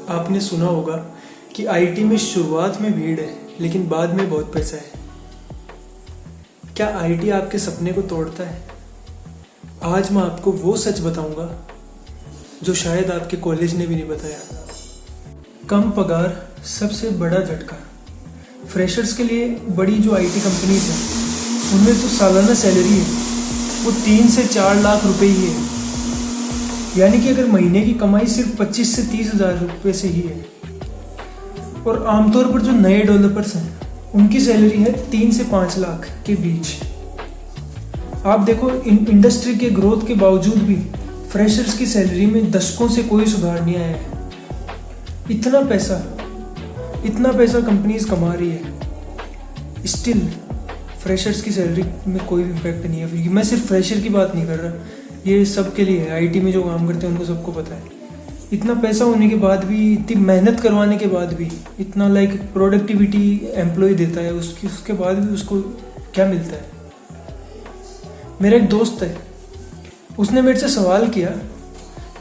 आपने सुना होगा कि आईटी में शुरुआत में भीड़ है लेकिन बाद में बहुत पैसा है। क्या आईटी आपके सपने को तोड़ता है? आज मैं आपको वो सच बताऊंगा जो शायद आपके कॉलेज ने भी नहीं बताया। कम पगार सबसे बड़ा झटका। फ्रेशर्स के लिए बड़ी जो आईटी कंपनीज हैं उनमें जो सालाना सैलरी है वो 3 से 4 लाख रुपए ही है। यानी कि अगर महीने की कमाई सिर्फ 25 से 30 हज़ार रुपये से ही है। और आमतौर पर जो नए डेवलपर्स हैं उनकी सैलरी है 3 से 5 लाख के बीच। आप देखो इंडस्ट्री के ग्रोथ के बावजूद भी फ्रेशर्स की सैलरी में दशकों से कोई सुधार नहीं आया है। इतना पैसा कंपनीज कमा रही है, स्टिल फ्रेशर्स की सैलरी में कोई इम्पैक्ट नहीं है। मैं सिर्फ फ्रेशर की बात नहीं कर रहा, ये सब के लिए है। आईटी में जो काम करते हैं उनको सबको पता है। इतना पैसा होने के बाद भी, इतनी मेहनत करवाने के बाद भी, इतना प्रोडक्टिविटी एम्प्लॉय देता है, उसके बाद भी उसको क्या मिलता है? मेरा एक दोस्त है, उसने मेरे से सवाल किया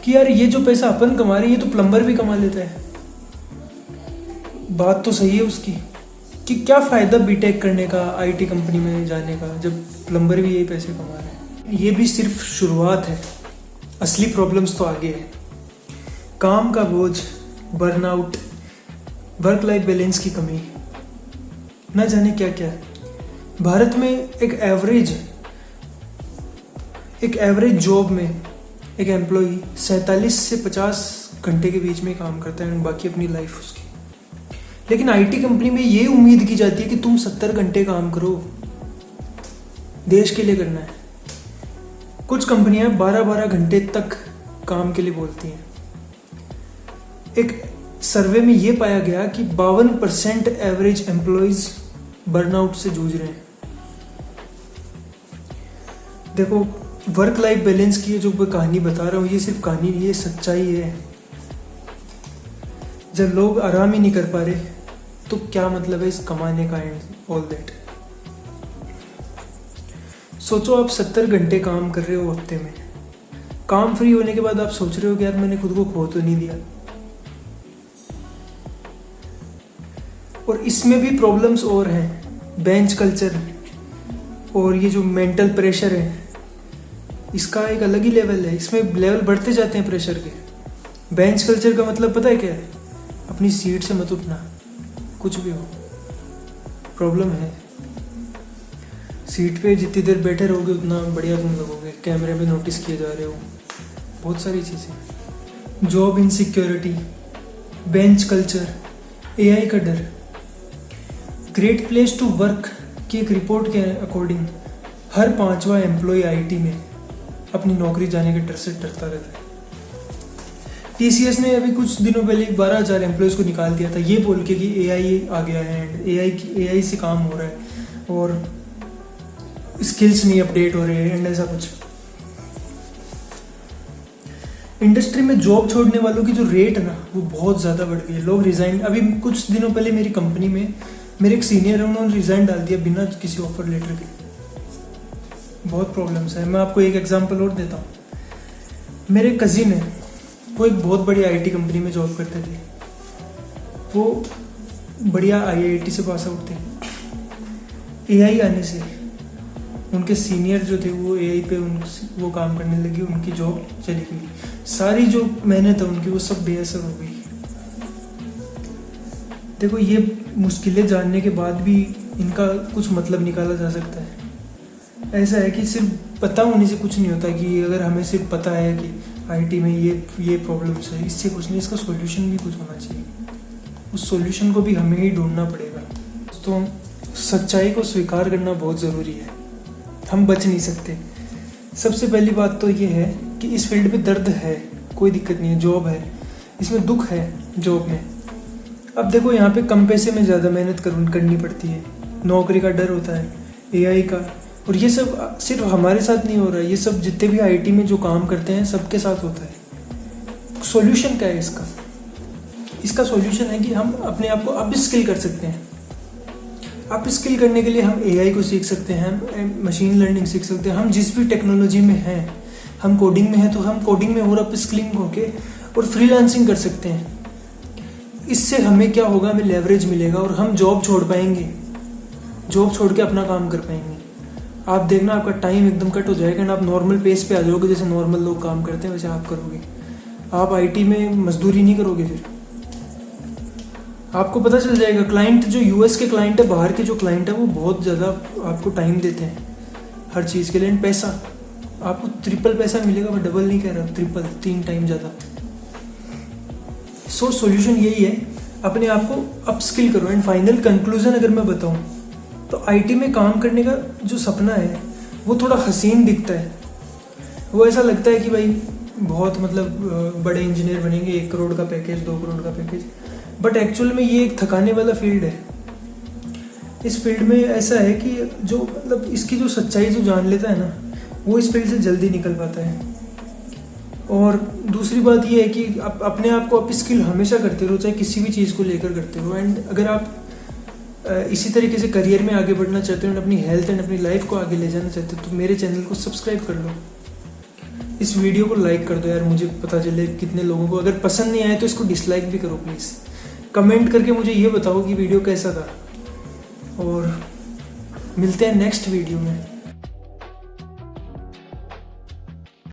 कि यार ये जो पैसा अपन कमा रहे हैं ये तो प्लम्बर भी कमा लेता है। बात तो सही है उसकी कि क्या फ़ायदा बीटेक करने का, आईटी कंपनी में जाने का, जब प्लम्बर भी यही पैसे कमा रहे हैं। ये भी सिर्फ शुरुआत है, असली प्रॉब्लम्स तो आगे है। काम का बोझ, बर्नआउट, वर्क लाइफ बैलेंस की कमी, न जाने क्या क्या है। भारत में एक एवरेज जॉब में एक एम्प्लॉई 47 से 50 घंटे के बीच में काम करता है और बाकी अपनी लाइफ उसकी। लेकिन आईटी कंपनी में ये उम्मीद की जाती है कि तुम 70 घंटे काम करो, देश के लिए करना है। कुछ कंपनियां 12-12 घंटे तक काम के लिए बोलती हैं। एक सर्वे में ये पाया गया कि 52% एवरेज एम्प्लॉयज बर्नआउट से जूझ रहे हैं। देखो, वर्क लाइफ बैलेंस की जो मैं कहानी बता रहा हूँ ये सिर्फ कहानी नहीं, ये सच्चाई है। जब लोग आराम ही नहीं कर पा रहे तो क्या मतलब है इस कमाने का एंड ऑल दैट। सोचो आप 70 घंटे काम कर रहे हो हफ्ते में, काम फ्री होने के बाद आप सोच रहे हो कि यार मैंने खुद को खो तो नहीं दिया। और इसमें भी प्रॉब्लम्स और हैं, बेंच कल्चर और ये जो मेंटल प्रेशर है इसका एक अलग ही लेवल है। इसमें लेवल बढ़ते जाते हैं प्रेशर के। बेंच कल्चर का मतलब पता है क्या है? अपनी सीट से मत उठना, कुछ भी हो। प्रॉब्लम है, सीट पे जितनी देर बैठे रहोगे उतना बढ़िया तुम लगोगे, कैमरे में नोटिस किए जा रहे हो, बहुत सारी चीज़ें। Job insecurity, bench culture, AI का डर। ग्रेट प्लेस टू वर्क की एक रिपोर्ट के अकॉर्डिंग हर 5वां एम्प्लॉय आईटी में अपनी नौकरी जाने के डर से डरता रहता है। टीसीएस ने अभी कुछ दिनों पहले 12,000 एम्प्लॉयज को निकाल दिया था, ये बोल के कि एआई आ गया है एंड एआई से काम हो रहा है और स्किल्स नहीं अपडेट हो रहे हैं एंड ऐसा कुछ। इंडस्ट्री में जॉब छोड़ने वालों की जो रेट है ना वो बहुत ज़्यादा बढ़ गई है। लोग रिजाइन, अभी कुछ दिनों पहले मेरी कंपनी में मेरे एक सीनियर है, उन्होंने रिजाइन डाल दिया बिना किसी ऑफर लेटर के। बहुत प्रॉब्लम्स है। मैं आपको एक एग्जांपल और देता हूँ। मेरे कजिन है, वो एक बहुत बड़ी आईटी कंपनी में जॉब करते थे। वो बढ़िया आईआईटी से पास आउट थे। एआई आने से उनके सीनियर जो थे वो एआई पे वो काम करने लगे, उनकी जॉब चली गई। सारी जो मेहनत है उनकी वो सब बेअसर हो गई। देखो, ये मुश्किलें जानने के बाद भी इनका कुछ मतलब निकाला जा सकता है। ऐसा है कि सिर्फ पता होने से कुछ नहीं होता कि अगर हमें सिर्फ पता है कि आईटी में ये प्रॉब्लम्स है, इससे कुछ नहीं, इसका सॉल्यूशन भी कुछ होना चाहिए। उस सॉल्यूशन को भी हमें ही ढूंढना पड़ेगा। तो सच्चाई को स्वीकार करना बहुत ज़रूरी है, हम बच नहीं सकते। सबसे पहली बात तो ये है कि इस फील्ड में दर्द है, कोई दिक्कत नहीं है, जॉब है, इसमें दुख है जॉब में। अब देखो, यहाँ पे कम पैसे में ज़्यादा मेहनत करनी पड़ती है, नौकरी का डर होता है, एआई का। और ये सब सिर्फ हमारे साथ नहीं हो रहा है, ये सब जितने भी आईटी में जो काम करते हैं सबके साथ होता है। सॉल्यूशन क्या है इसका? इसका सॉल्यूशन है कि हम अपने आप को अप स्किल कर सकते हैं। अप स्किल करने के लिए हम एआई को सीख सकते हैं, हम मशीन लर्निंग सीख सकते हैं। हम जिस भी टेक्नोलॉजी में हैं, हम कोडिंग में हैं तो हम कोडिंग में और अप स्किलिंग होके और फ्रीलांसिंग कर सकते हैं। इससे हमें क्या होगा, हमें लेवरेज मिलेगा और हम जॉब छोड़ पाएंगे, जॉब छोड़ के अपना काम कर पाएंगे। आप देखना आपका टाइम एकदम कट हो जाएगा एंड आप नॉर्मल पेस पे आ जाओगे, जैसे नॉर्मल लोग काम करते हैं वैसे आप करोगे। आप आईटी में मजदूरी नहीं करोगे, फिर आपको पता चल जाएगा। क्लाइंट जो यूएस के क्लाइंट है, बाहर के जो क्लाइंट है, वो बहुत ज़्यादा आपको टाइम देते हैं हर चीज़ के लिए। एंड पैसा आपको ट्रिपल पैसा मिलेगा, मैं डबल नहीं कह रहा, ट्रिपल, 3 टाइम ज़्यादा। सो सॉल्यूशन यही है, अपने आप को अपस्किल करो। एंड फाइनल कंक्लूजन अगर मैं बताऊं तो आईटी में काम करने का जो सपना है वो थोड़ा हसीन दिखता है। वो ऐसा लगता है कि भाई बहुत मतलब बड़े इंजीनियर बनेंगे, 1 करोड़ का पैकेज, 2 करोड़ का पैकेज, बट एक्चुअल में ये एक थकाने वाला फील्ड है। इस फील्ड में ऐसा है कि जो मतलब इसकी जो सच्चाई जो जान लेता है ना, वो इस फील्ड से जल्दी निकल पाता है। और दूसरी बात ये है कि अपने आप को अप स्किल हमेशा करते रहो, चाहे किसी भी चीज़ को लेकर करते रहो। एंड अगर आप इसी तरीके से करियर में आगे बढ़ना चाहते हो एंड अपनी हेल्थ एंड अपनी लाइफ को आगे ले जाना चाहते हो तो मेरे चैनल को सब्सक्राइब कर लो, इस वीडियो को लाइक कर दो यार, मुझे पता चले कितने लोगों को। अगर पसंद नहीं आए तो इसको डिसलाइक भी करो प्लीज़। कमेंट करके मुझे ये बताओ कि वीडियो कैसा था, और मिलते हैं नेक्स्ट वीडियो में।